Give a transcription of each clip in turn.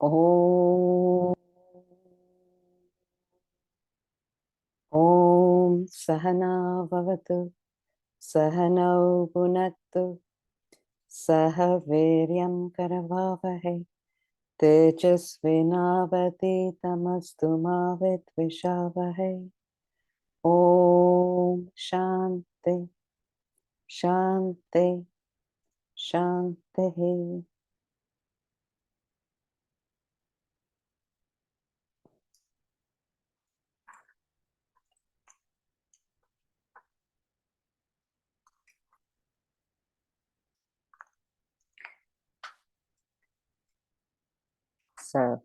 Om Om Sahana Bhavatu Sahano Bhunaktu Saha Viryam Karavavahe Tejasvinavati Tamastu Ma Vidvishavahe. Om Shanti Shanti Shanti. So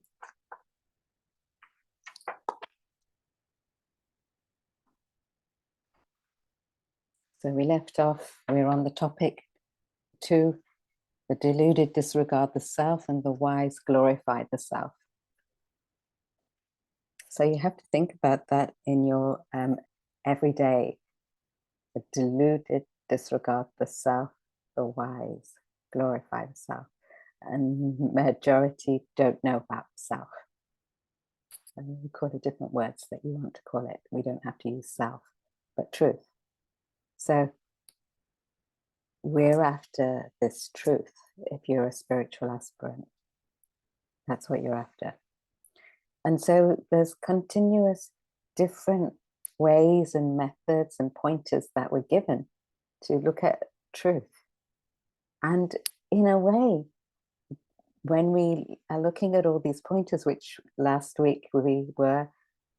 we left off, we're on the topic 2, the deluded disregard the self and the wise glorify the self. So you have to think about that in your everyday. The deluded disregard the self, the wise glorify the self. And majority don't know about the self. And we call it different words that you want to call it. We don't have to use self, but truth. So we're after this truth. If you're a spiritual aspirant, that's what you're after. And so there's continuous different ways and methods and pointers that were given to look at truth. And in a way, when we are looking at all these pointers, which last week we were,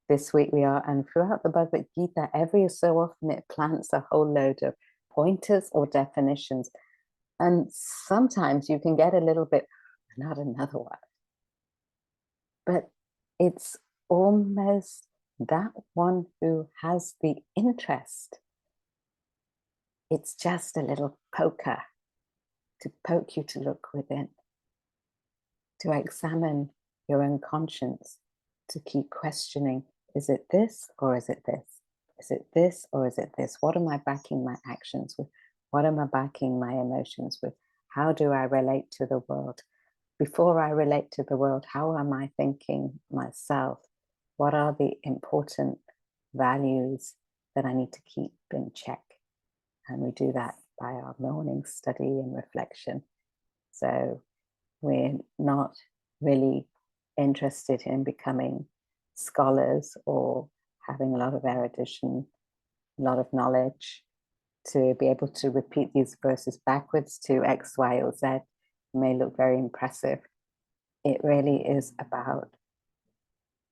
this week we are, and throughout the Bhagavad Gita, every so often it plants a whole load of pointers or definitions. And sometimes you can get a little bit, not another one. But it's almost that one who has the interest. It's just a little poker to poke you to look within, to examine your own conscience, to keep questioning, is it this or is it this? Is it this or is it this? What am I backing my actions with? What am I backing my emotions with? How do I relate to the world? Before I relate to the world, how am I thinking myself? What are the important values that I need to keep in check? And we do that by our morning study and reflection. So we're not really interested in becoming scholars or having a lot of erudition, a lot of knowledge to be able to repeat these verses backwards to X, Y, or Z. It may look very impressive. It really is about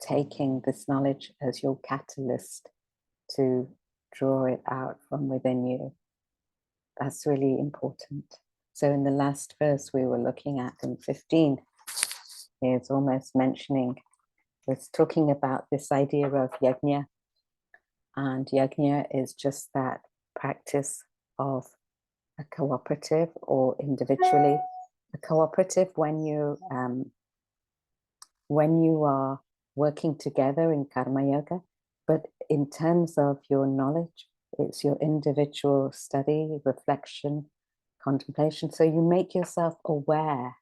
taking this knowledge as your catalyst to draw it out from within you. That's really important. So in the last verse we were looking at in 15, it's almost mentioning, it's talking about this idea of yajna. And yajna is just that practice of a cooperative or individually. A cooperative when you are working together in karma yoga, but in terms of your knowledge, it's your individual study, reflection, contemplation. So you make yourself aware.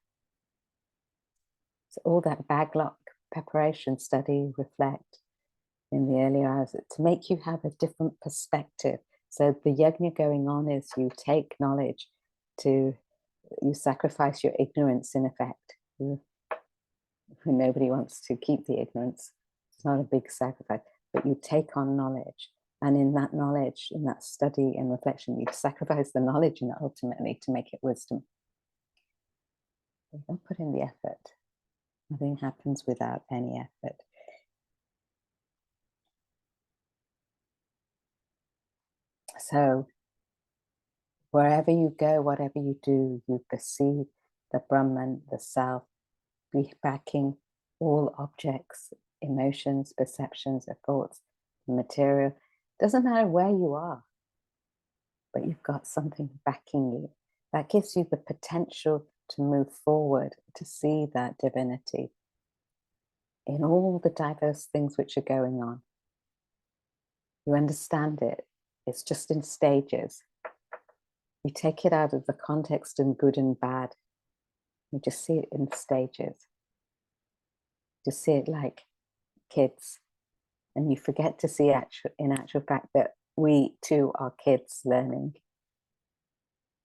So all that backlog preparation, study, reflect in the early hours to make you have a different perspective. So the yajna going on is you take knowledge you sacrifice your ignorance in effect. Nobody wants to keep the ignorance. It's not a big sacrifice, but you take on knowledge. And in that knowledge, in that study and reflection, you sacrifice the knowledge and ultimately to make it wisdom. You don't put in the effort. Nothing happens without any effort. So wherever you go, whatever you do, you perceive the Brahman, the self, backing all objects, emotions, perceptions, or thoughts, material. Doesn't matter where you are, but you've got something backing you. That gives you the potential to move forward, to see that divinity in all the diverse things which are going on. You understand it. It's just in stages. You take it out of the context in good and bad. You just see it in stages. Just see it like kids, and you forget to see in actual fact that we too are kids learning.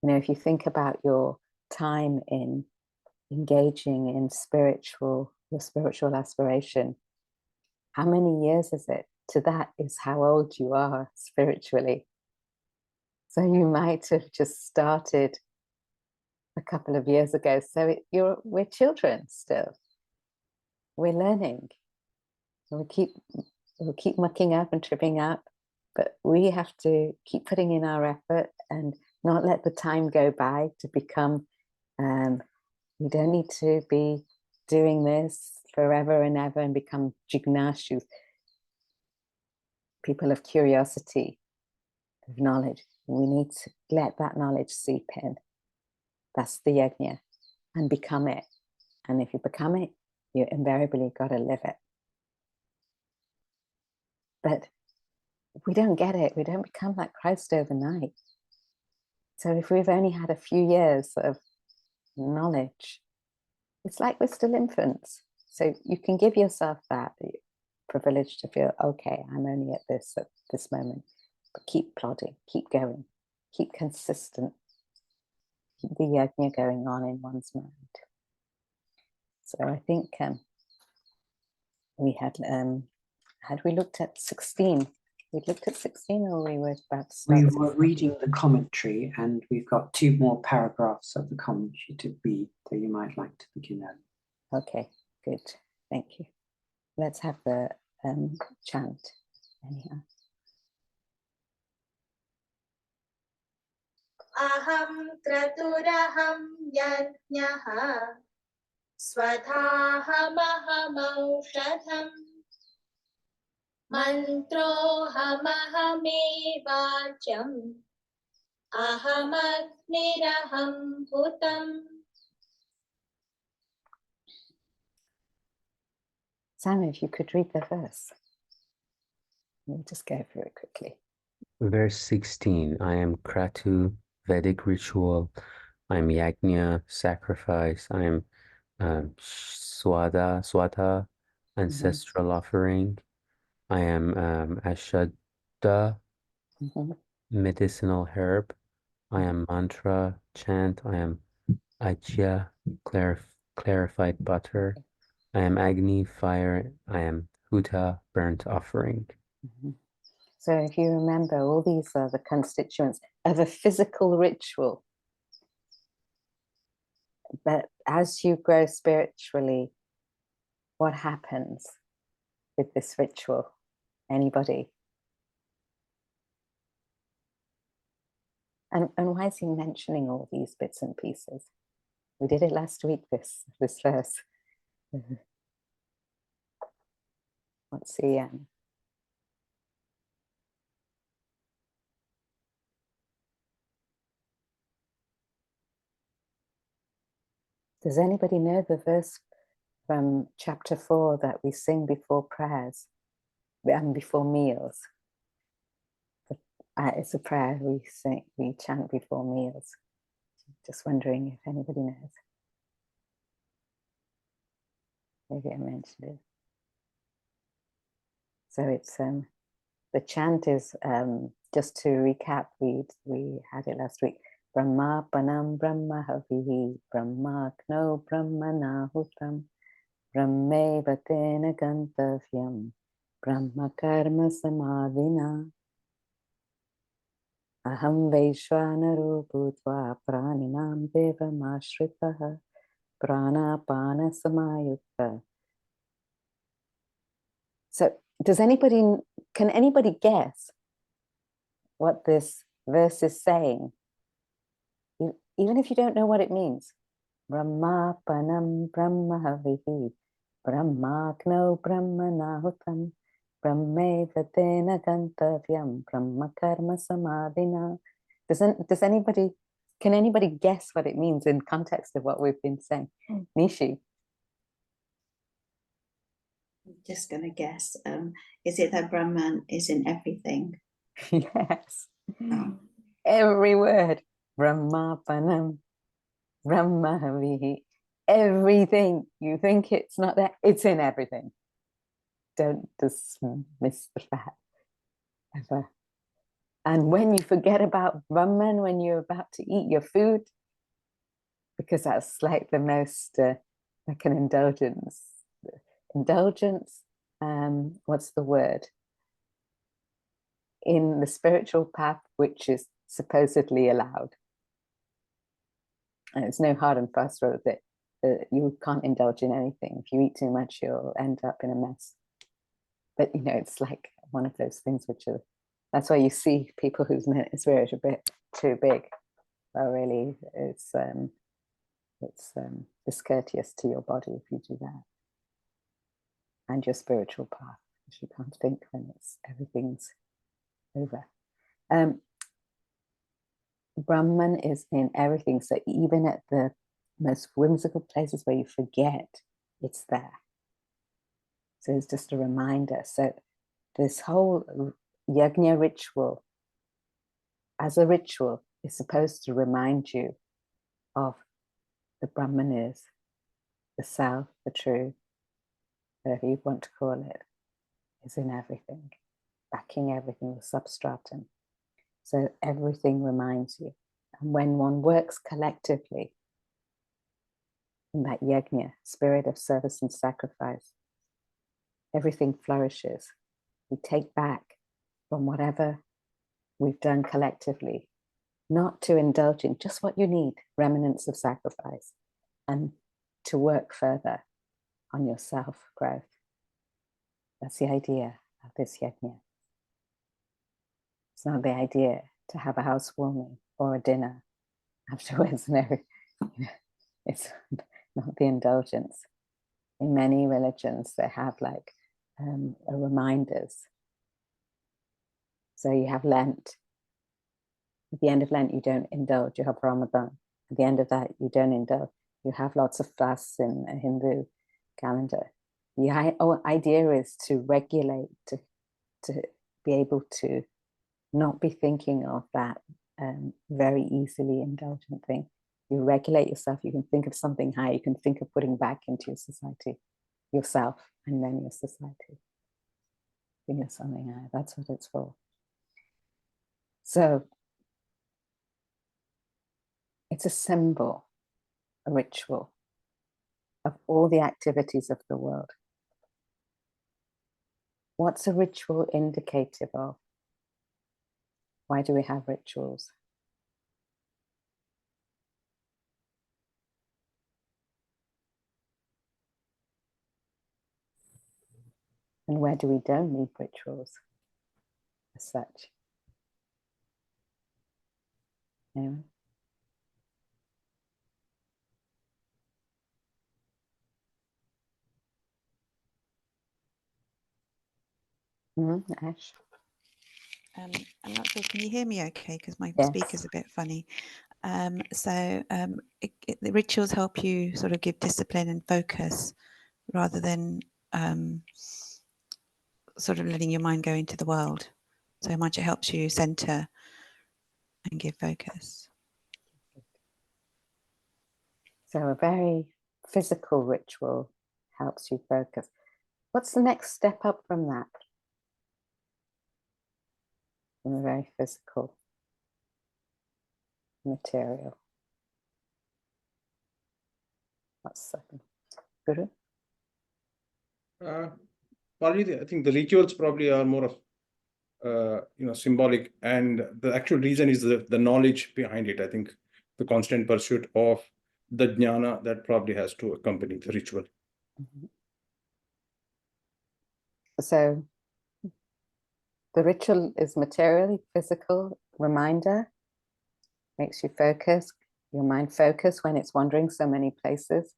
You know, if you think about your time in engaging in your spiritual aspiration, how many years is it? To that is how old you are spiritually. So you might have just started a couple of years ago. So we're children still. We're learning. We'll keep mucking up and tripping up, but we have to keep putting in our effort and not let the time go by to become, we don't need to be doing this forever and ever and become jignashus, people of curiosity, of knowledge. We need to let that knowledge seep in. That's the yajna, and become it. And if you become it, you invariably got to live it. But we don't get it. We don't become like Christ overnight. So if we've only had a few years of knowledge, it's like we're still infants. So you can give yourself that privilege to feel, okay, I'm only at this moment. But keep plodding, keep going, keep consistent, keep the yajna going on in one's mind. So I think we had we looked at 16? We looked at 16, or we were about to start? We were reading the commentary, and we've got 2 more paragraphs of the commentary to read that you might like to begin at. Okay, good. Thank you. Let's have the chant anyhow. Aham kraturaham yajnaha swadhahamaham mantrohamahame ahamatniraham bhutam. Sam, if you could read the verse. We'll just go through it quickly. Verse 16, I am Kratu, Vedic ritual. I am Yajna, sacrifice. I am Swatha, ancestral offering. I am Ashadha, medicinal herb. I am mantra, chant. I am Ajya, clarified butter. I am Agni, fire. I am Huta, burnt offering. So if you remember, all these are the constituents of a physical ritual. But as you grow spiritually, what happens with this ritual? Anybody? And why is he mentioning all these bits and pieces? We did it last week, this verse. Let's see. Does anybody know the verse from chapter 4 that we sing before prayers and before meals? It's a prayer we chant before meals. Just wondering if anybody knows. Maybe I mentioned it. So it's the chant is just to recap. We had it last week. Brahma panam Brahma havihi Brahma kno Brahma nahutam Brahme vatena gantavyam Brahma karma samadhina Aham Vaishvanaro Bhutva Praninam Devamashritaha Pranapana Samayutta. So can anybody guess what this verse is saying? Even if you don't know what it means. Brahma panam Brahma havihi Brahma kno Brahma nahutam Brahme vatena gantavyam Brahma karma samadhina. Can anybody guess what it means in context of what we've been saying? Nishi? I'm just going to guess. Is it that Brahman is in everything? Yes. Every word. Brahma panam Brahma havihi. everything. You think it's not there, it's in everything. Don't dismiss the fact ever. And when you forget about Brahman, when you're about to eat your food, because that's like the most, like an indulgence. Indulgence, what's the word? In the spiritual path, which is supposedly allowed. And it's no hard and fast rule that you can't indulge in anything. If you eat too much, you'll end up in a mess. But you know, it's like one of those things which are, that's why you see people whose spirit are a bit too big. Well, really, it's discourteous to your body if you do that. And your spiritual path, because you can't think when everything's over. Brahman is in everything. So even at the most whimsical places where you forget, it's there. So it's just a reminder. So this whole yajna ritual, as a ritual, is supposed to remind you of the Brahman is, the self, the truth, whatever you want to call it, is in everything, backing everything, the substratum. So everything reminds you. And when one works collectively in that yajna, spirit of service and sacrifice, everything flourishes. We take back from whatever we've done collectively, not to indulge in just what you need, remnants of sacrifice, and to work further on your self-growth. That's the idea of this yajna. It's not the idea to have a housewarming or a dinner afterwards. No, it's not the indulgence. In many religions, they have like reminders. So you have Lent. At the end of Lent, you don't indulge. You have Ramadan. At the end of that, you don't indulge. You have lots of fasts in a Hindu calendar. The idea is to regulate, to be able to not be thinking of that very easily indulgent thing. You regulate yourself. You can think of something high. You can think of putting back into your society, yourself, and then your society. Think of something high. That's what it's for. So it's a symbol, a ritual of all the activities of the world. What's a ritual indicative of? Why do we have rituals? And where do we don't need rituals as such? Anyone? Ash? I'm not sure, can you hear me okay? Because my Yes. speaker's a bit funny. The rituals help you sort of give discipline and focus rather than sort of letting your mind go into the world. So much it helps you center and give focus. So a very physical ritual helps you focus. What's the next step up from that? From a very physical material. What's second? Guru? Probably, I think the rituals probably are more of symbolic, and the actual reason is the knowledge behind it. I think the constant pursuit of the jnana that probably has to accompany the ritual. Mm-hmm. So the ritual is materially physical reminder, makes you focus, your mind focus when it's wandering so many places.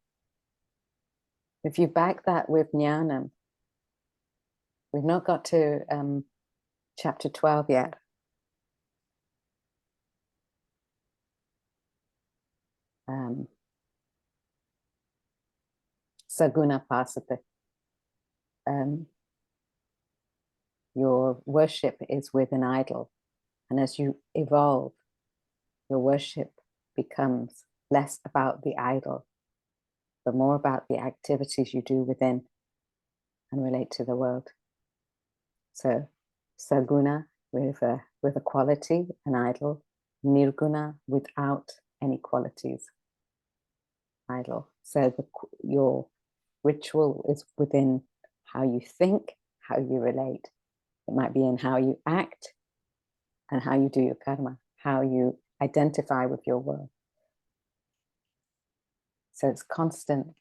If you back that with jnanam, we've not got to chapter 12 yet. Saguna pasate. Your worship is with an idol. And as you evolve, your worship becomes less about the idol but more about the activities you do within and relate to the world. So saguna with a quality, an idol, nirguna without any qualities, idol. So your ritual is within how you think, how you relate. It might be in how you act and how you do your karma, how you identify with your world. So it's constant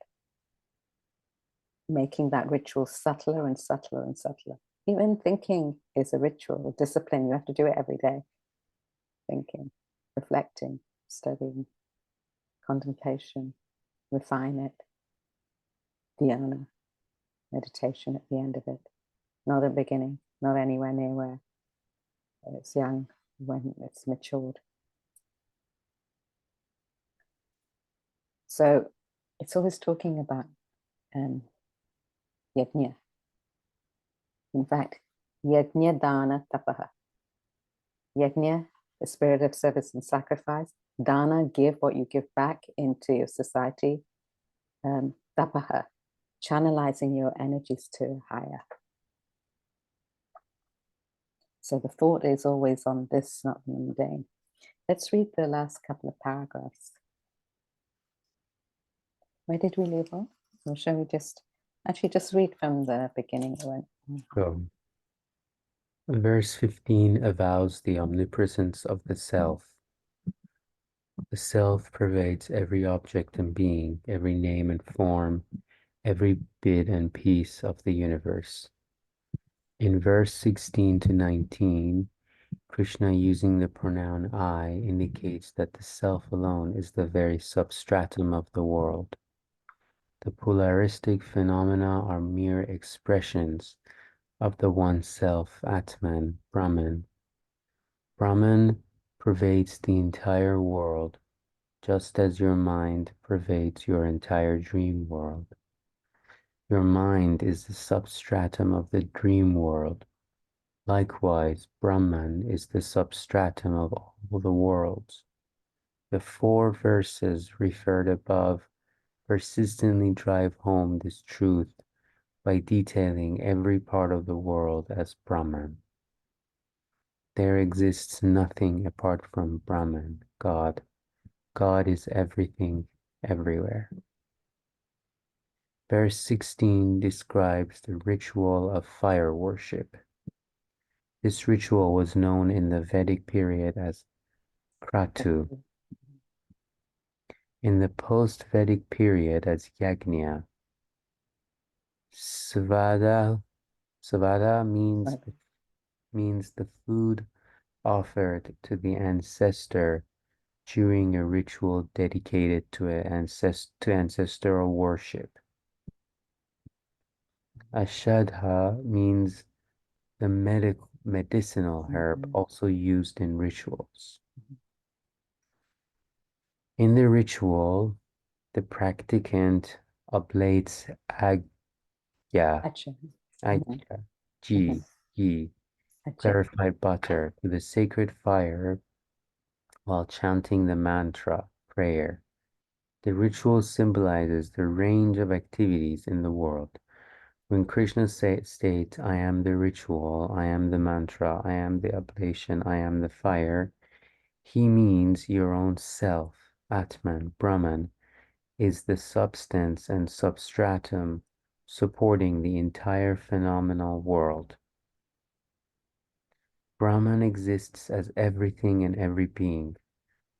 making that ritual subtler and subtler and subtler. Even thinking is a ritual, a discipline. You have to do it every day. Thinking, reflecting, studying, contemplation, refine it, dhyana, meditation at the end of it. Not at the beginning, not anywhere near where it's young, when it's matured. So it's always talking about yajna. In fact, yajna dana tapaha. Yajna, the spirit of service and sacrifice. Dana, give what you give back into your society. Tapaha, channelizing your energies to higher. So the thought is always on this, not the mundane. Let's read the last couple of paragraphs. Where did we leave off? Or shall we just read from the beginning? So, verse 15 avows the omnipresence of the self. The self pervades every object and being, every name and form, every bit and piece of the universe. In verse 16 to 19, Krishna, using the pronoun I, indicates that the self alone is the very substratum of the world. The polaristic phenomena are mere expressions of the one self, Atman, Brahman. Brahman pervades the entire world, just as your mind pervades your entire dream world. Your mind is the substratum of the dream world. Likewise, Brahman is the substratum of all the worlds. The 4 verses referred above persistently drive home this truth by detailing every part of the world as Brahman. There exists nothing apart from Brahman, God. God is everything, everywhere. Verse 16 describes the ritual of fire worship. This ritual was known in the Vedic period as Kratu, in the post-Vedic period as Yajna. Svada means the food offered to the ancestor during a ritual dedicated to ancestral worship. Ashadha means the medicinal herb also used in rituals. In the ritual, the practicant oblates ghee, clarified butter, to the sacred fire while chanting the mantra, prayer. The ritual symbolizes the range of activities in the world. When Krishna states, I am the ritual, I am the mantra, I am the oblation, I am the fire, he means your own self, Atman, Brahman, is the substance and substratum supporting the entire phenomenal world. Brahman exists as everything and every being.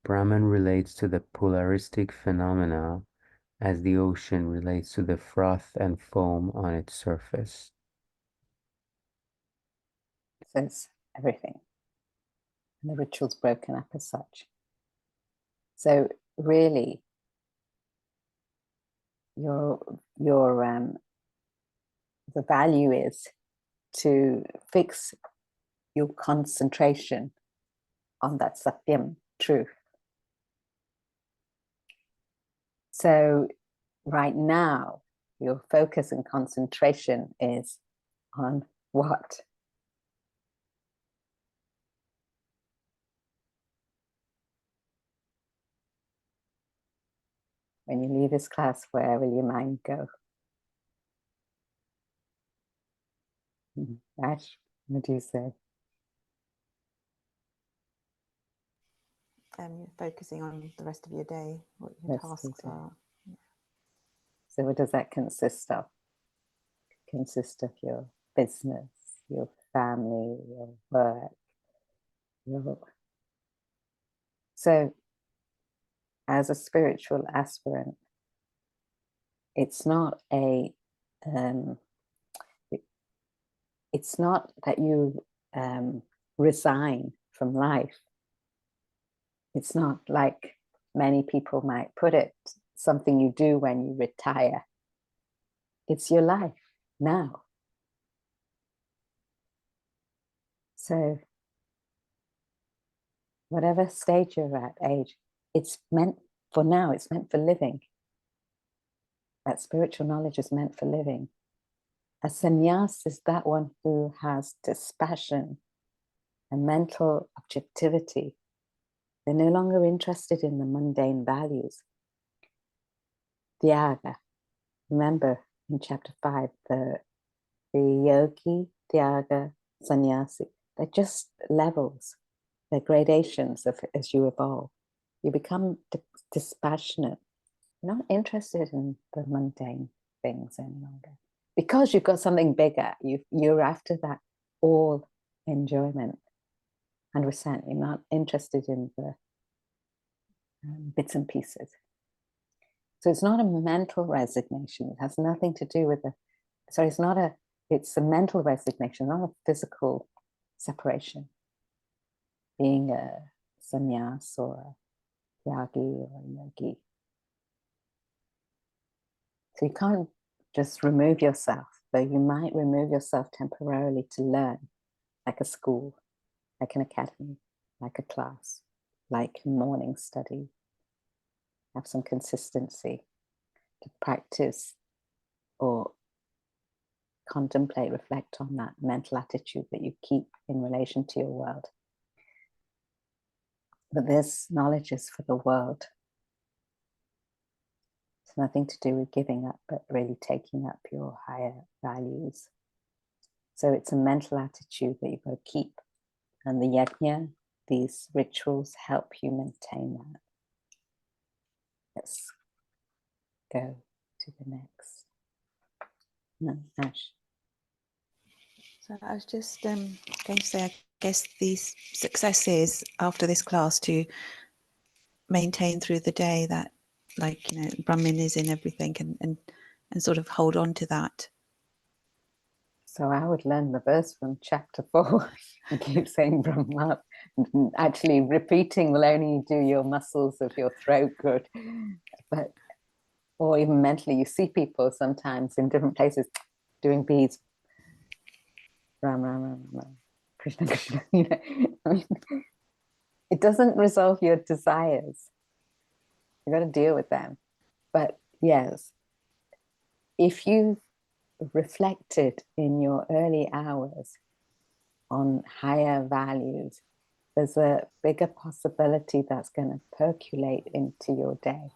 Brahman relates to the polaristic phenomena as the ocean relates to the froth and foam on its surface. Says everything. And the ritual's broken up as such. So really, the value is to fix your concentration on that satyam, truth. So right now, your focus and concentration is on what? When you leave this class, where will your mind go? Ash, what do you say? You're focusing on the rest of your day, what your tasks are. So what does that consist of? Consist of your business, your family, your work. So as a spiritual aspirant, it's not it's not that you resign from life. It's not like many people might put it, something you do when you retire. It's your life now. So whatever stage you're at, age, it's meant for now, it's meant for living. That spiritual knowledge is meant for living. A sannyas is that one who has dispassion and mental objectivity. They're no longer interested in the mundane values. Tyaga. Remember in chapter 5, the yogi, Tyaga, sannyasi. They're just levels. They're gradations of as you evolve. You become dispassionate. You're not interested in the mundane things any longer. Because you've got something bigger, you're after that all enjoyment. 100%. You're not interested in the bits and pieces. So it's not a mental resignation. It has nothing to do with it's a mental resignation, not a physical separation. Being a sannyas or a yagi or a yogi. So you can't just remove yourself, though you might remove yourself temporarily to learn, like a school, like an academy, like a class, like morning study. Have some consistency to practice or contemplate, reflect on that mental attitude that you keep in relation to your world. But this knowledge is for the world. It's nothing to do with giving up, but really taking up your higher values. So it's a mental attitude that you've got to keep. And the yajna, these rituals, help you maintain that. Let's go to the next. No, Ash. So I was just going to say, I guess these successes after this class to maintain through the day that, like, you know, Brahman is in everything, and sort of hold on to that. So I would learn the verse from chapter 4 and keep saying Brahman. Actually, repeating will only do your muscles of your throat good. But, or even mentally, you see people sometimes in different places doing beads. Ram, Ram, Ram, Ram, Krishna, Krishna. You know, I mean, it doesn't resolve your desires. You've got to deal with them. But yes, if you've reflected in your early hours on higher values, there's a bigger possibility that's going to percolate into your day.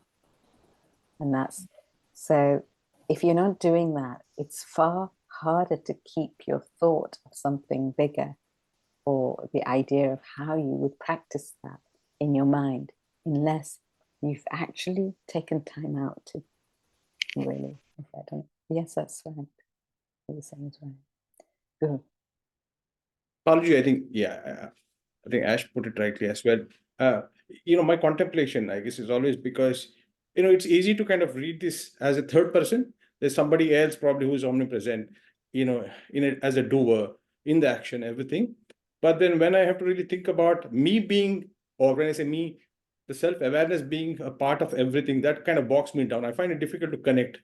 And that's, so if you're not doing that, it's far harder to keep your thought of something bigger or the idea of how you would practice that in your mind, unless you've actually taken time out to really reflect on it. Yes, that's right. What you're saying is right. Good. Apology, I think, yeah, I think Ash put it rightly as well. My contemplation, I guess, is always because, it's easy to kind of read this as a third person. There's somebody else probably who's omnipresent, in it as a doer, in the action, everything. But then when I have to really think about me being, or when I say me, the self-awareness being a part of everything, that kind of bogs me down. I find it difficult to connect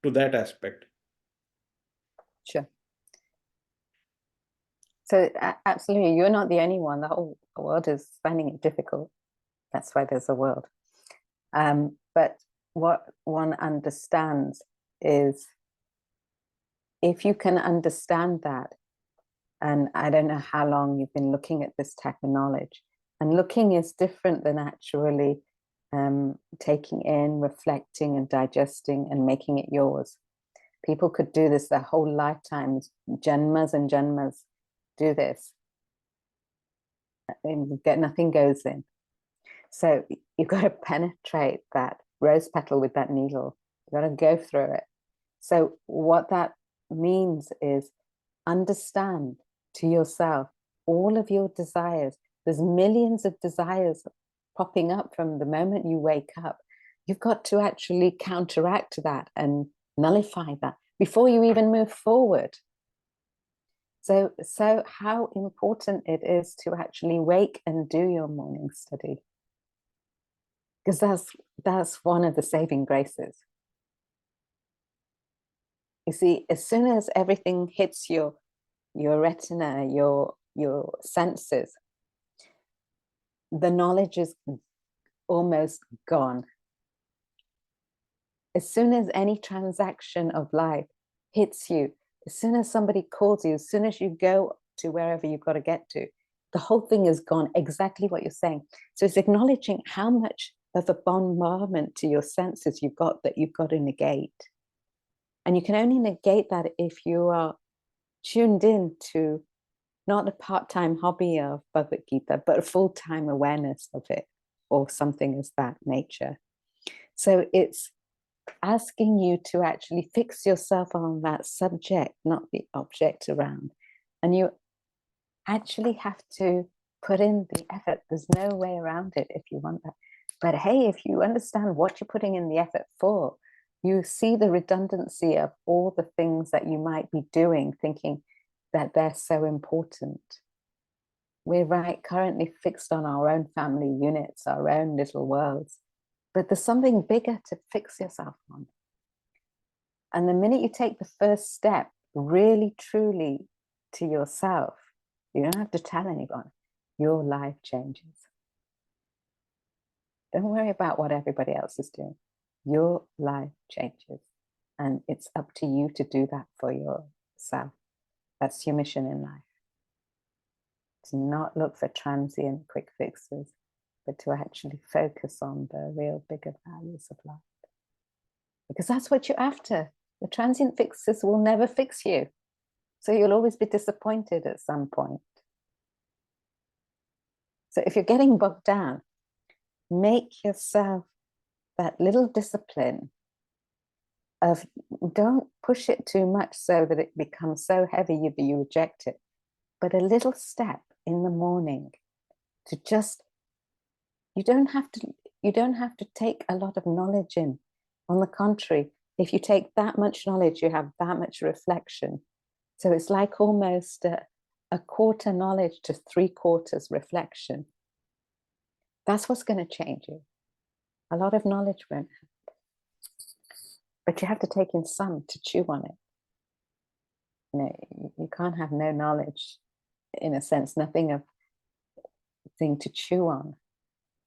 to that aspect. Sure. So absolutely, you're not the only one. The whole world is finding it difficult. That's why there's a world. But what one understands is, if you can understand that, and I don't know how long you've been looking at this type of knowledge, and looking is different than actually taking in, reflecting and digesting and making it yours. People could do this their whole lifetimes, janmas and janmas do this. And nothing goes in. So you've got to penetrate that rose petal with that needle. You've got to go through it. So what that means is understand to yourself all of your desires. There's millions of desires popping up from the moment you wake up. You've got to actually counteract that and nullify that before you even move forward. So how important it is to actually wake and do your morning study. Because that's one of the saving graces. You see, as soon as everything hits your retina, your senses, the knowledge is almost gone. As soon as any transaction of life hits you, as soon as somebody calls you, as soon as you go to wherever you've got to get to, the whole thing is gone, exactly what you're saying. So it's acknowledging how much of a bombardment to your senses you've got that you've got to negate. And you can only negate that if you are tuned in to not a part-time hobby of Bhagavad Gita, but a full-time awareness of it, or something of that nature. So it's asking you to actually fix yourself on that subject, not the object around. And you actually have to put in the effort. There's no way around it if you want that. But hey, if you understand what you're putting in the effort for, you see the redundancy of all the things that you might be doing, thinking that they're so important. We're currently fixed on our own family units, our own little worlds. But there's something bigger to fix yourself on. And the minute you take the first step, really, truly to yourself, you don't have to tell anyone, your life changes. Don't worry about what everybody else is doing. Your life changes. And it's up to you to do that for yourself. That's your mission in life. To not look for transient quick fixes, but to actually focus on the real bigger values of life. Because that's what you're after. The transient fixes will never fix you. So you'll always be disappointed at some point. So if you're getting bogged down, make yourself that little discipline of, don't push it too much so that it becomes so heavy you reject it, but a little step in the morning to just, you don't have to take a lot of knowledge in. On the contrary, if you take that much knowledge, you have that much reflection. So it's like almost a quarter knowledge to 3/4 reflection. That's what's going to change you. A lot of knowledge won't help. But you have to take in some to chew on it. You know, you can't have no knowledge, in a sense, nothing of thing to chew on,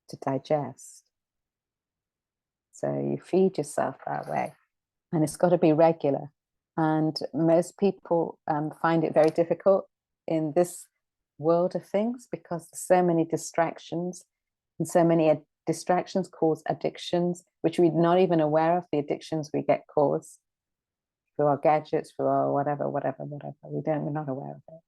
to digest. So you feed yourself that way. And it's got to be regular. And most people find it very difficult in this world of things because there's so many distractions, and so many distractions cause addictions, which we're not even aware of, the addictions we get caused through our gadgets, through our whatever. We're not aware of it.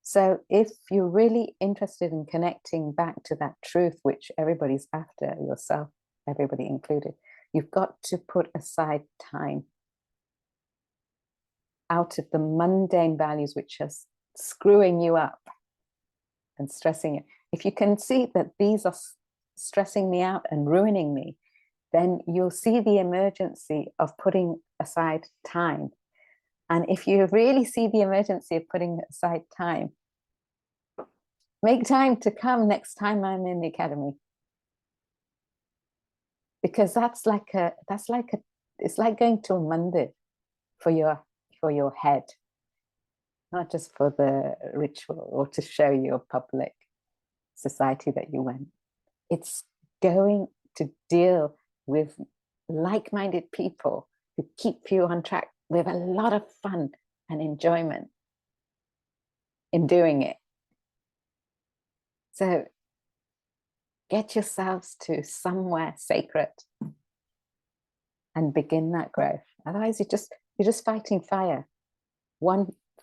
So if you're really interested in connecting back to that truth, which everybody's after, yourself, everybody included, you've got to put aside time out of the mundane values which are screwing you up and stressing you. If you can see that these are stressing me out and ruining me, then you'll see the emergency of putting aside time. And if you really see the emergency of putting aside time, make time to come next time I'm in the academy. Because it's like going to a mandir for your head, not just for the ritual or to show your public society that you went. It's going to deal with like-minded people who keep you on track with a lot of fun and enjoyment in doing it. So get yourselves to somewhere sacred and begin that growth. Otherwise, you're just fighting fire.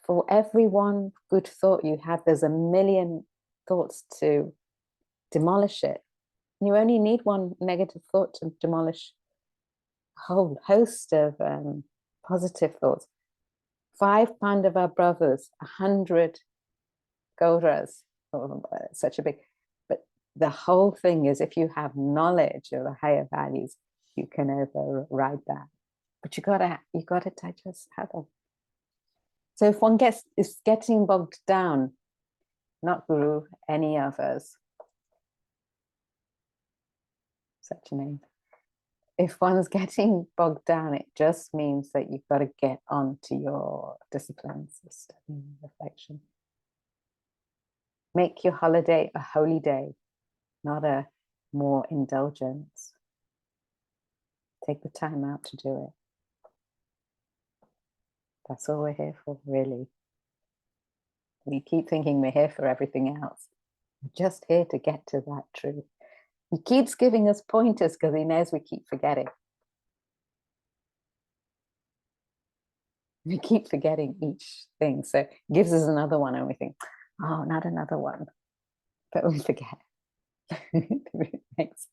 For every one good thought you have, there's a million thoughts to demolish it. You only need one negative thought to demolish a whole host of positive thoughts. 5 Pandava brothers, 100 Gauras, such a big, but the whole thing is, if you have knowledge of the higher values, you can override that. But you gotta digest Heather. So if one is getting bogged down, not Guru, any of us, such a name. If one's getting bogged down, it just means that you've got to get onto your disciplines of study and reflection. Make your holiday a holy day, not a more indulgence. Take the time out to do it. That's all we're here for, really. We keep thinking we're here for everything else. We're just here to get to that truth. He keeps giving us pointers because he knows we keep forgetting. We keep forgetting each thing. So he gives us another one and we think, oh, not another one. But we forget. Next,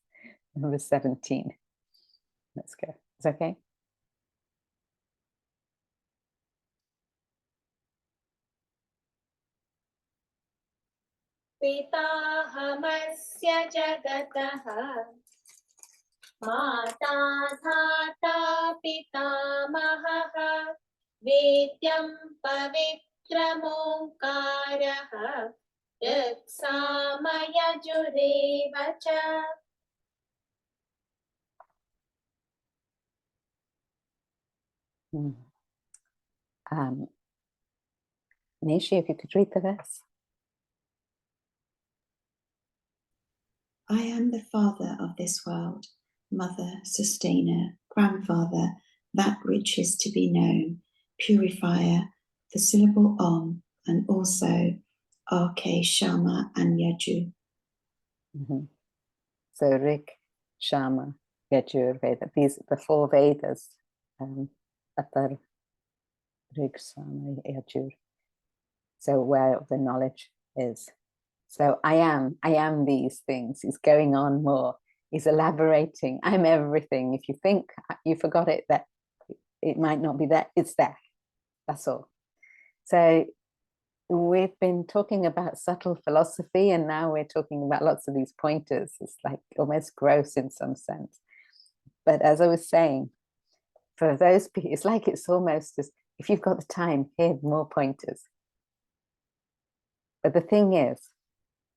number 17. Let's go. Is that okay? पिताहमस्य जगतः माता धाता पितामहः वेद्यं पवित्रमोङ्कारः ऋक्सामयजुरेव च. Nishi, if you could read the verse. I am the father of this world, mother, sustainer, grandfather, that which is to be known, purifier, the syllable Om, and also RK, Shama, and Yaju. So Rik, Shama, Yajur, Veda. These the 4 Vedas. Atar, Rik, Shama, Yajur. So where the knowledge is. So I am these things. He's going on more. He's elaborating. I'm everything. If you think you forgot it, that it might not be that, it's there. That's all. So we've been talking about subtle philosophy, and now we're talking about lots of these pointers. It's like almost gross in some sense. But as I was saying, for those people, it's like it's almost as if you've got the time, here's more pointers. But the thing is,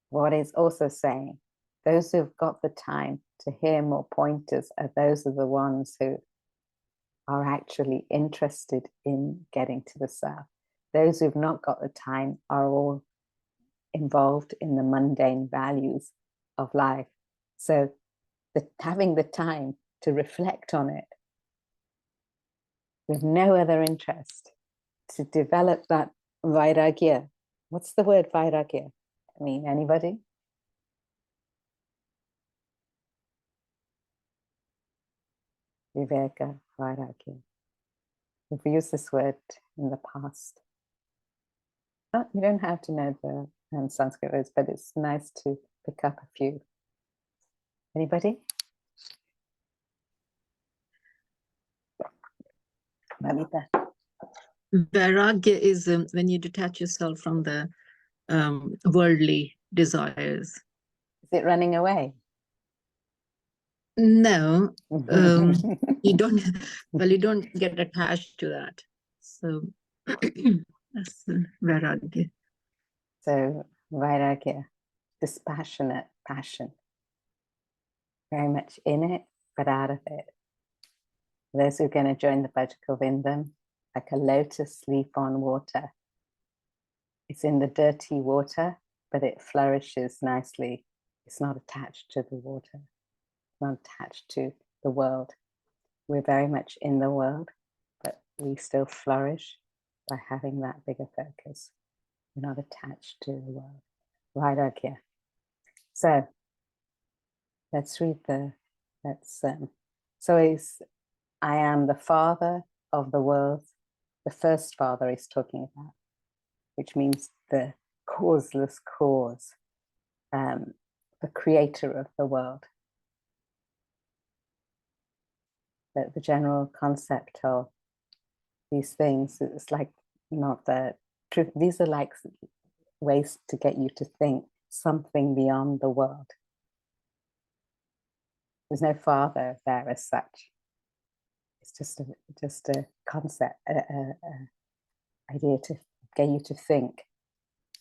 what is also saying, those who've got the time to hear more pointers those are the ones who are actually interested in getting to the self. Those who've not got the time are all involved in the mundane values of life. So having the time to reflect on it with no other interest, to develop that vairagya. What's the word vairagya? I mean, anybody? Viveka, vairagya. We've used this word in the past. Oh, you don't have to know the Sanskrit words, but it's nice to pick up a few. Anybody? Mamita. Vairagya is when you detach yourself from the worldly desires. Is it running away? No, you don't. Well, you don't get attached to that. So that's Vairagya. So vairagya, dispassionate passion. Very much in it, but out of it. Those who are going to join the Bhajagovindam, like a lotus leaf on water. It's in the dirty water, but it flourishes nicely. It's not attached to the water. It's not attached to the world. We're very much in the world, but we still flourish by having that bigger focus. We're not attached to the world. Vairagya. So Let's read so it's, I am the father of the world. The first father he's talking about, which means the causeless cause, the creator of the world. That the general concept of these things is like not the truth. These are like ways to get you to think something beyond the world. There's no father there as such. It's just a concept, idea to get you to think.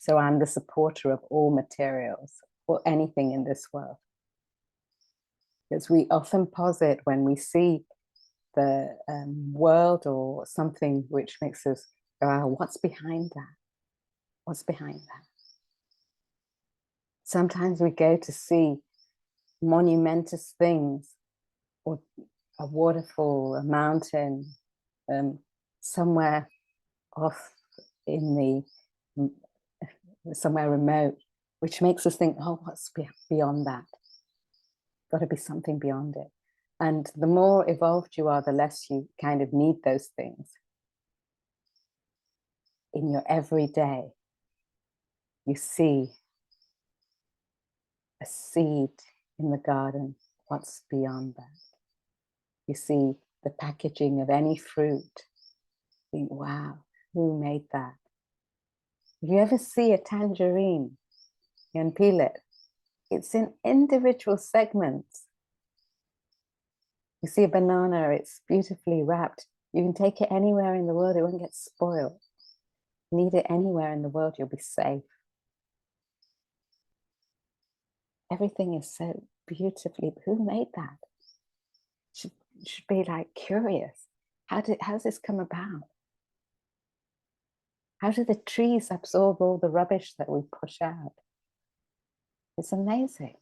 So I'm the supporter of all materials or anything in this world. Because we often posit when we see the world or something which makes us go, oh, what's behind that? What's behind that? Sometimes we go to see monumentous things, or a waterfall, a mountain, somewhere off in the, somewhere remote, which makes us think, oh, what's beyond that? Got to be something beyond it. And the more evolved you are, the less you kind of need those things in your everyday. You see a seed in the garden. What's beyond that? You see the packaging of any fruit. Think, wow, who made that? If you ever see a tangerine and peel it, it's in individual segments. You see a banana, it's beautifully wrapped. You can take it anywhere in the world, it won't get spoiled. Need it anywhere in the world, you'll be safe. Everything is so beautifully, who made that? Should be like curious. How's this come about? How do the trees absorb all the rubbish that we push out? It's amazing.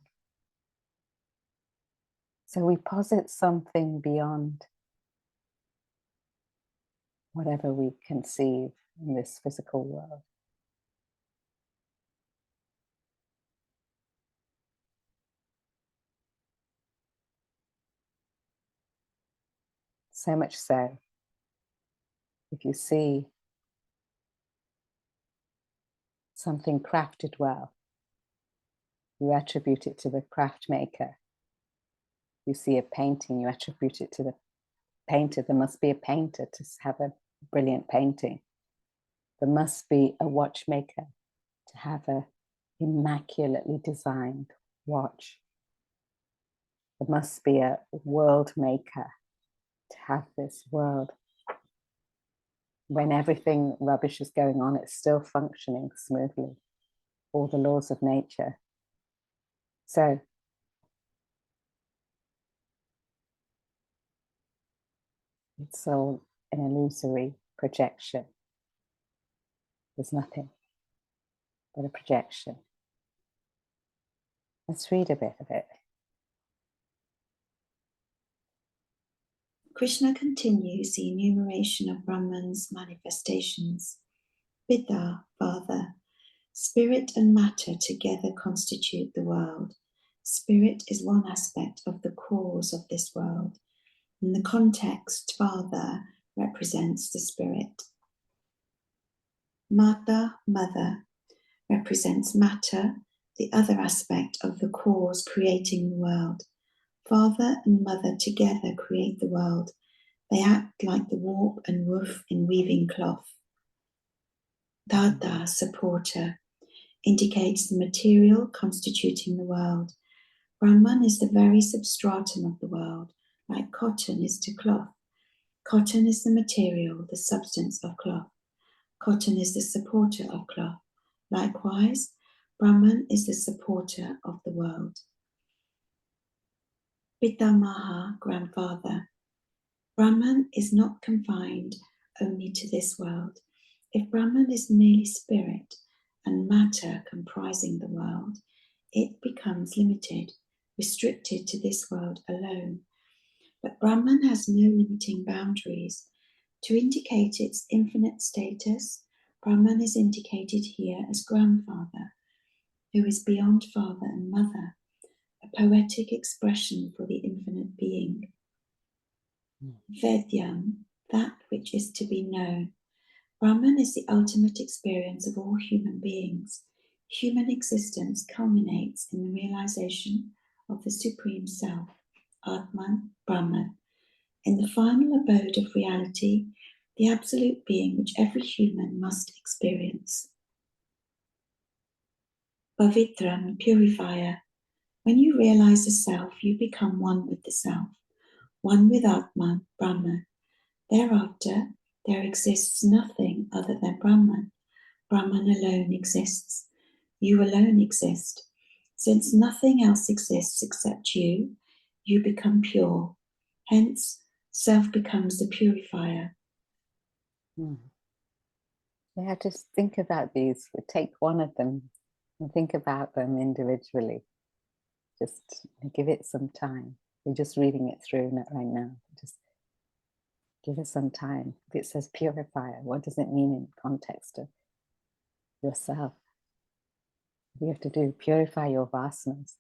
So we posit something beyond whatever we conceive in this physical world. So much so, if you see something crafted well, you attribute it to the craft maker. You see a painting, you attribute it to the painter. There must be a painter to have a brilliant painting. There must be a watchmaker to have an immaculately designed watch. There must be a world maker to have this world. When everything rubbish is going on, it's still functioning smoothly. All the laws of nature. So, it's all an illusory projection. There's nothing but a projection. Let's read a bit of it. Krishna continues the enumeration of Brahman's manifestations. Pitta, father. Spirit and matter together constitute the world. Spirit is one aspect of the cause of this world. In the context, father represents the spirit. Mata, mother, represents matter, the other aspect of the cause creating the world. Father and mother together create the world. They act like the warp and woof in weaving cloth. Dada, supporter, indicates the material constituting the world. Brahman is the very substratum of the world, like cotton is to cloth. Cotton is the material, the substance of cloth. Cotton is the supporter of cloth. Likewise, Brahman is the supporter of the world. Pitamaha, grandfather. Brahman is not confined only to this world. If Brahman is merely spirit and matter comprising the world, it becomes limited, restricted to this world alone. But Brahman has no limiting boundaries. To indicate its infinite status, Brahman is indicated here as grandfather, who is beyond father and mother, a a poetic expression for the infinite being. Vedyam, that which is to be known. Brahman is the ultimate experience of all human beings. Human existence culminates in the realization of the Supreme Self, Atman, Brahman, in the final abode of reality, the absolute being which every human must experience. Pavitram, purifier. When you realize the self, you become one with the self, one with Atman, Brahman. Thereafter, there exists nothing other than Brahman. Brahman alone exists. You alone exist. Since nothing else exists except you, you become pure. Hence, self becomes the purifier. Yeah, just think about these. We take one of them and think about them individually. Just give it some time. We're just reading it through right now. Just give it some time. If it says purifier, what does it mean in context of yourself? What do you have to do? Purify your vasanas,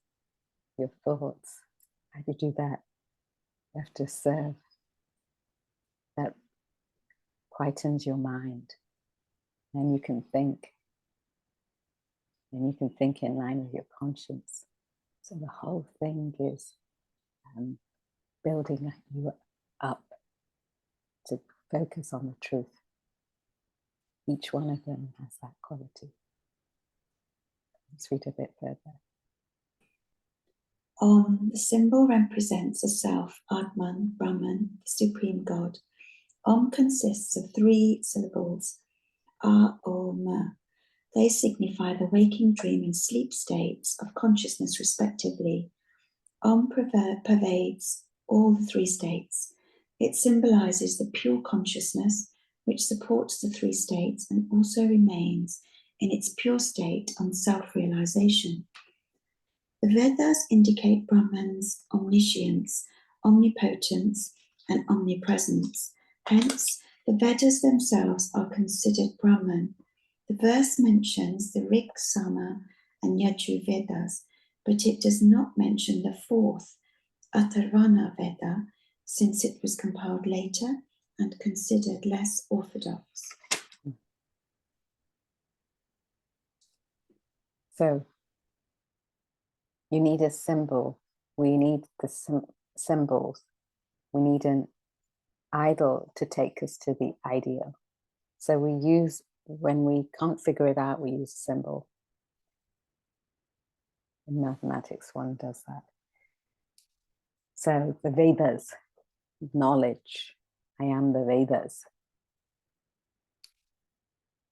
your thoughts. How do you do that? You have to serve. That quietens your mind. And you can think. And you can think in line with your conscience. So the whole thing is building you up to focus on the truth. Each one of them has that quality. Let's read a bit further. Om, the symbol represents the self, Atman, Brahman, the supreme God. Om consists of 3 syllables, A, O, M. They signify the waking, dream, and sleep states of consciousness, respectively. Om pervades all the 3 states. It symbolizes the pure consciousness which supports the 3 states and also remains in its pure state on self-realization. The Vedas indicate Brahman's omniscience, omnipotence, and omnipresence. Hence, the Vedas themselves are considered Brahman. The verse mentions the Rig, Sama, and Yajur Vedas, but it does not mention the 4th, Atharvana Veda, since it was compiled later and considered less orthodox. So, you need a symbol. We need the symbols. We need an idol to take us to the ideal. So we use, when we can't figure it out, we use a symbol. In mathematics, one does that. So the Vedas, knowledge. I am the Vedas.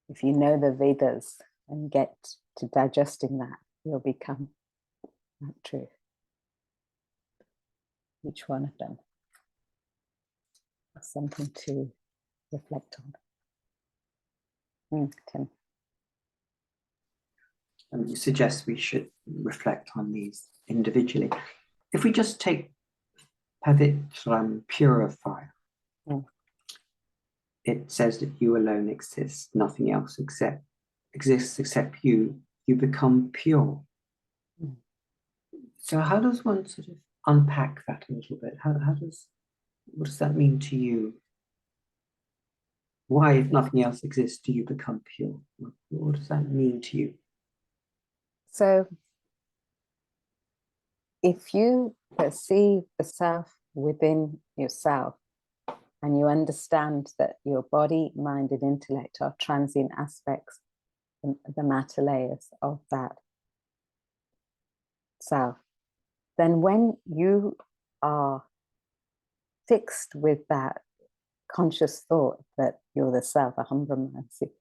If you know the Vedas and get to digesting that, you'll become that truth. Each one of them has something to reflect on. Tim. You suggest we should reflect on these individually. If we just take Pavitram, purifier, it says that you alone exist, nothing else exists except you. You become pure. So how does one sort of unpack that a little bit? What does that mean to you? Why, if nothing else exists, do you become pure? What does that mean to you? So, if you perceive the self within yourself and you understand that your body, mind, and intellect are transient aspects, the matter layers of that self, then when you are fixed with that conscious thought that you're the self, Aham Brahmasmi,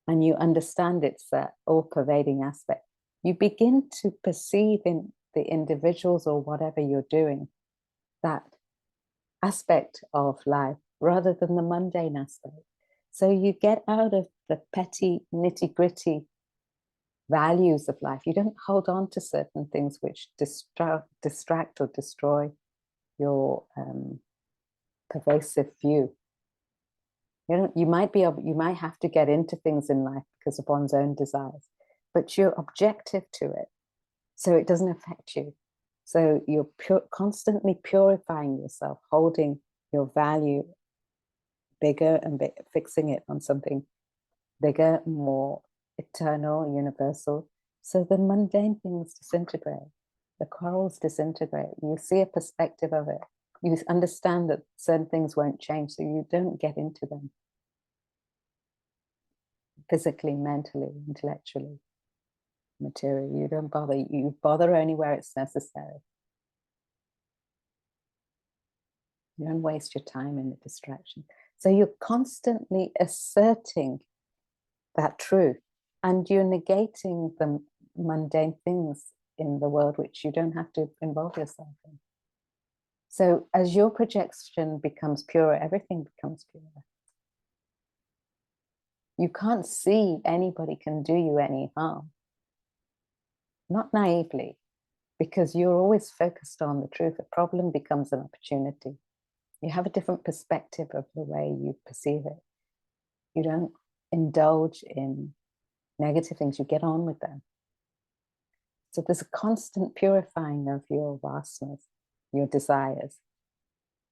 and you understand it's that all-pervading aspect, you begin to perceive in the individuals or whatever you're doing that aspect of life rather than the mundane aspect. So you get out of the petty, nitty-gritty values of life. You don't hold on to certain things which distract or destroy your pervasive view. You might have to get into things in life because of one's own desires, but you're objective to it, so it doesn't affect you. So you're constantly purifying yourself, holding your value bigger and fixing it on something bigger, more eternal, universal. So the mundane things disintegrate, the quarrels disintegrate. You see a perspective of it. You understand that certain things won't change, so you don't get into them physically, mentally, intellectually, materially. You don't bother. You bother only where it's necessary. You don't waste your time in the distraction. So you're constantly asserting that truth, and you're negating the mundane things in the world which you don't have to involve yourself in. So as your projection becomes purer, everything becomes purer. You can't see anybody can do you any harm. Not naively, because you're always focused on the truth. A problem becomes an opportunity. You have a different perspective of the way you perceive it. You don't indulge in negative things, you get on with them. So there's a constant purifying of your vasanas, your desires,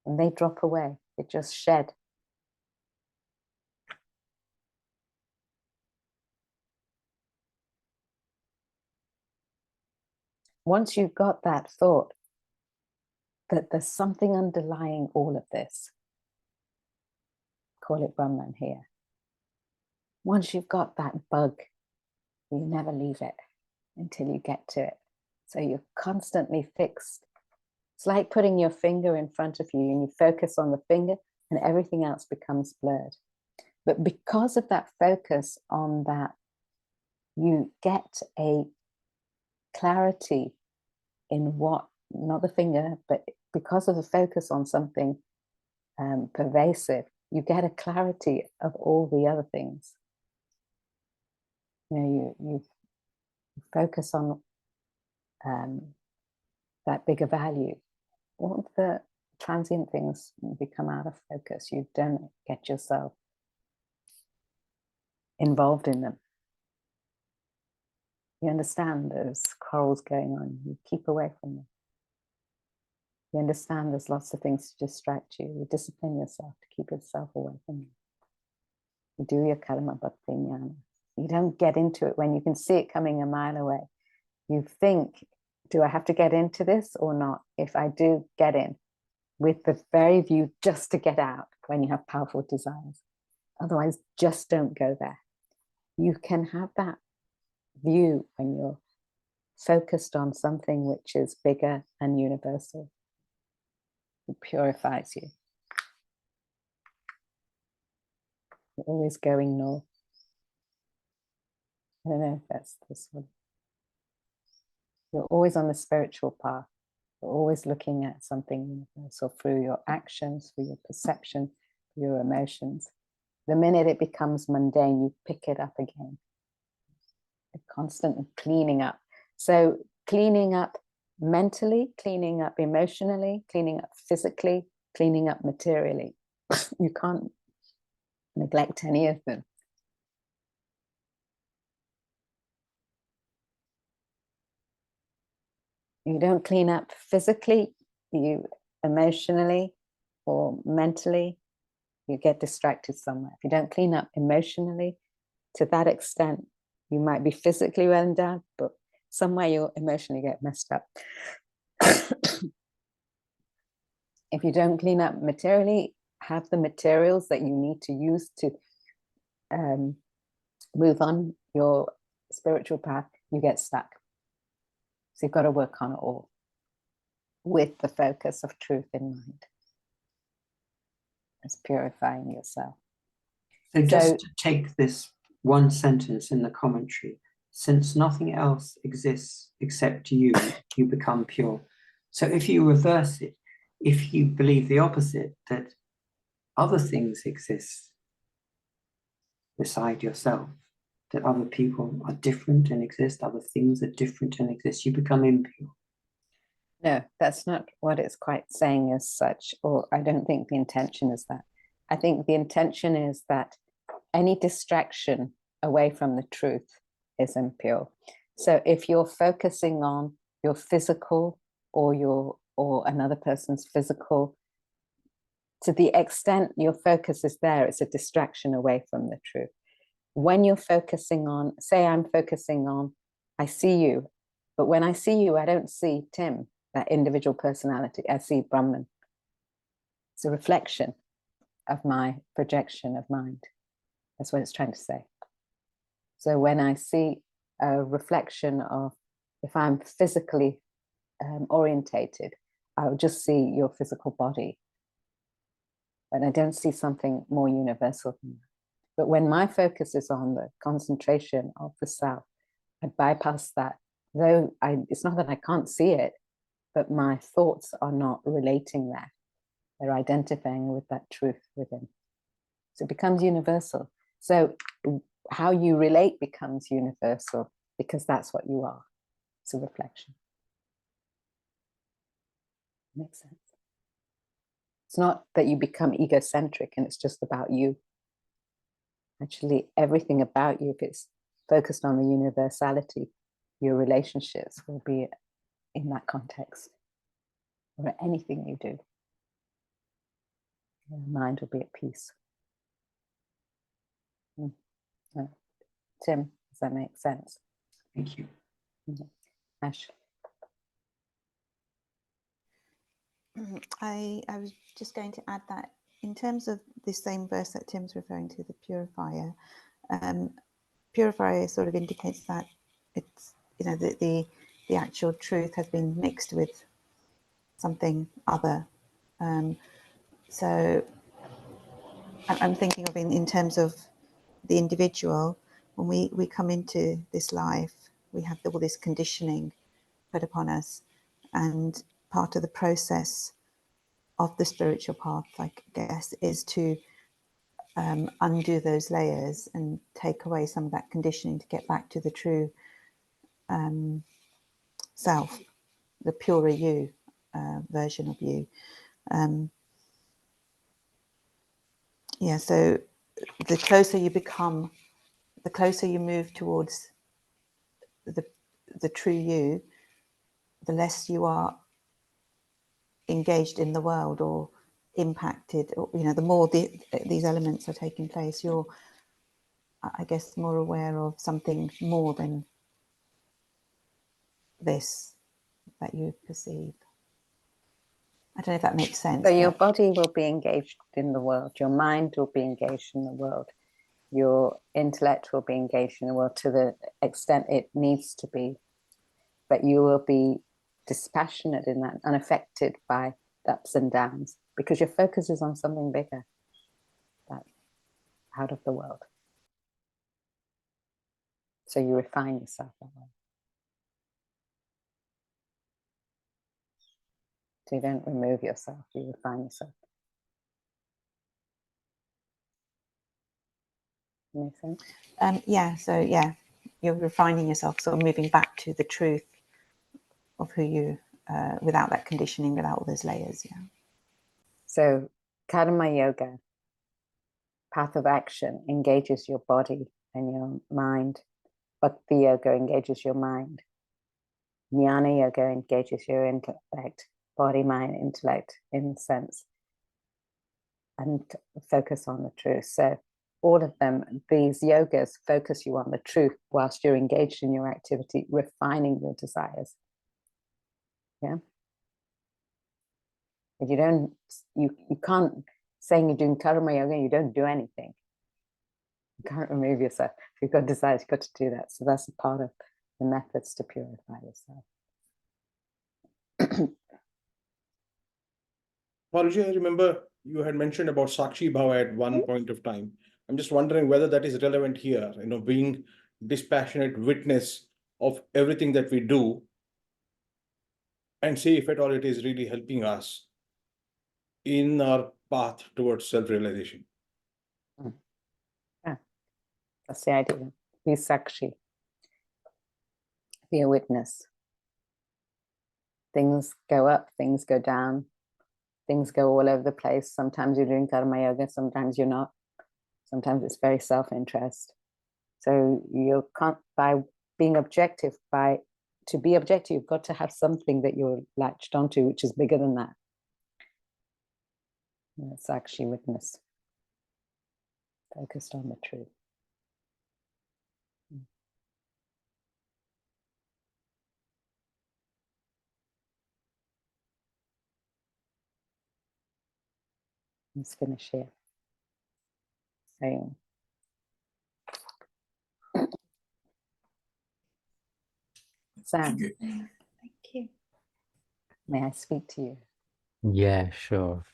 and they drop away, they just shed. Once you've got that thought that there's something underlying all of this, call it Brahman here. Once you've got that bug, you never leave it until you get to it. So you're constantly fixed. It's like putting your finger in front of you and you focus on the finger and everything else becomes blurred. But because of that focus on that, you get a clarity in what, not the finger, but because of the focus on something pervasive, you get a clarity of all the other things. You know, you focus on that bigger value. All the transient things become out of focus. You don't get yourself involved in them. You understand there's quarrels going on. You keep away from them. You understand there's lots of things to distract you. You discipline yourself to keep yourself away from them. You do your karma bhakti jnana. You don't get into it when you can see it coming a mile away. You think, do I have to get into this or not? If I do get in, with the very view just to get out when you have powerful desires. Otherwise, just don't go there. You can have that view when you're focused on something which is bigger and universal. It purifies you. You're always going north. I don't know if that's this one. You're always on the spiritual path. You're always looking at something universal through your actions, through your perception, through your emotions. The minute it becomes mundane, you pick it up again. You're constantly cleaning up. So cleaning up mentally, cleaning up emotionally, cleaning up physically, cleaning up materially. You can't neglect any of them. You don't clean up physically, you emotionally or mentally, you get distracted somewhere. If you don't clean up emotionally, to that extent, you might be physically well endowed, but somewhere you'll emotionally get messed up. If you don't clean up materially, have the materials that you need to use to move on your spiritual path, you get stuck. So you've got to work on it all with the focus of truth in mind. It's purifying yourself. So just to take this one sentence in the commentary, since nothing else exists except you, you become pure. So if you reverse it, if you believe the opposite, that other things exist beside yourself, that other people are different and exist, other things are different and exist, you become impure. No, that's not what it's quite saying as such, or I don't think the intention is that. I think the intention is that any distraction away from the truth is impure. So if you're focusing on your physical or another person's physical. To the extent your focus is there, it's a distraction away from the truth. When you're focusing on, say I'm focusing on, I see you, but when I see you, I don't see Tim, that individual personality, I see Brahman. It's a reflection of my projection of mind. That's what it's trying to say. So when I see a reflection of, if I'm physically orientated, I'll just see your physical body. But I don't see something more universal than that. But when my focus is on the concentration of the self, I bypass that. Though it's not that I can't see it, but my thoughts are not relating that. They're identifying with that truth within. So it becomes universal. So how you relate becomes universal because that's what you are. It's a reflection. Makes sense. It's not that you become egocentric and it's just about you. Actually, everything about you, if it's focused on the universality, your relationships will be in that context. Or anything you do, your mind will be at peace. Tim, does that make sense? Thank you. Ash. I was just going to add that in terms of this same verse that Tim's referring to, the purifier, purifier sort of indicates that it's, you know, the actual truth has been mixed with something other. So I'm thinking of in terms of the individual, when we come into this life, we have all this conditioning put upon us, and part of the process of the spiritual path, I guess, is to undo those layers and take away some of that conditioning to get back to the true self, the purer you, version of you. Yeah, so the closer you become, the closer you move towards the true you, the less you are engaged in the world or impacted, or, you know, the more these elements are taking place, you're, I guess, more aware of something more than this that you perceive. I don't know if that makes sense. So your body will be engaged in the world, your mind will be engaged in the world, your intellect will be engaged in the world to the extent it needs to be, but you will be dispassionate in that, unaffected by the ups and downs, because your focus is on something bigger, that's out of the world. So you refine yourself that way. So you don't remove yourself, you refine yourself. Make sense? Yeah, so yeah, you're refining yourself, sort of moving back to the truth of who you, without that conditioning, without all those layers. Yeah. So karma yoga, path of action, engages your body and your mind. Bhakti yoga engages your mind. Jnana yoga engages your intellect, body, mind, intellect, in sense, and focus on the truth. So all of them, these yogas focus you on the truth whilst you're engaged in your activity, refining your desires. Yeah. But you can't, saying you're doing karma yoga, you don't do anything. You can't remove yourself. If you've got desires, you've got to do that. So that's a part of the methods to purify yourself. Paulji, I remember you had mentioned about Sakshi Bhava at one point of time. I'm just wondering whether that is relevant here, you know, being dispassionate witness of everything that we do and see if at all it is really helping us in our path towards self-realization. Yeah, that's the idea. Be Sakshi. Be a witness. Things go up, things go down, things go all over the place. Sometimes you're doing karma yoga, sometimes you're not. Sometimes it's very self-interest. So you can't, by being objective, by to be objective, you've got to have something that you're latched onto, which is bigger than that. And it's actually witness, focused on the truth. Let's finish here. Saying, Sam, Thank you. may I speak to you? Yeah, sure.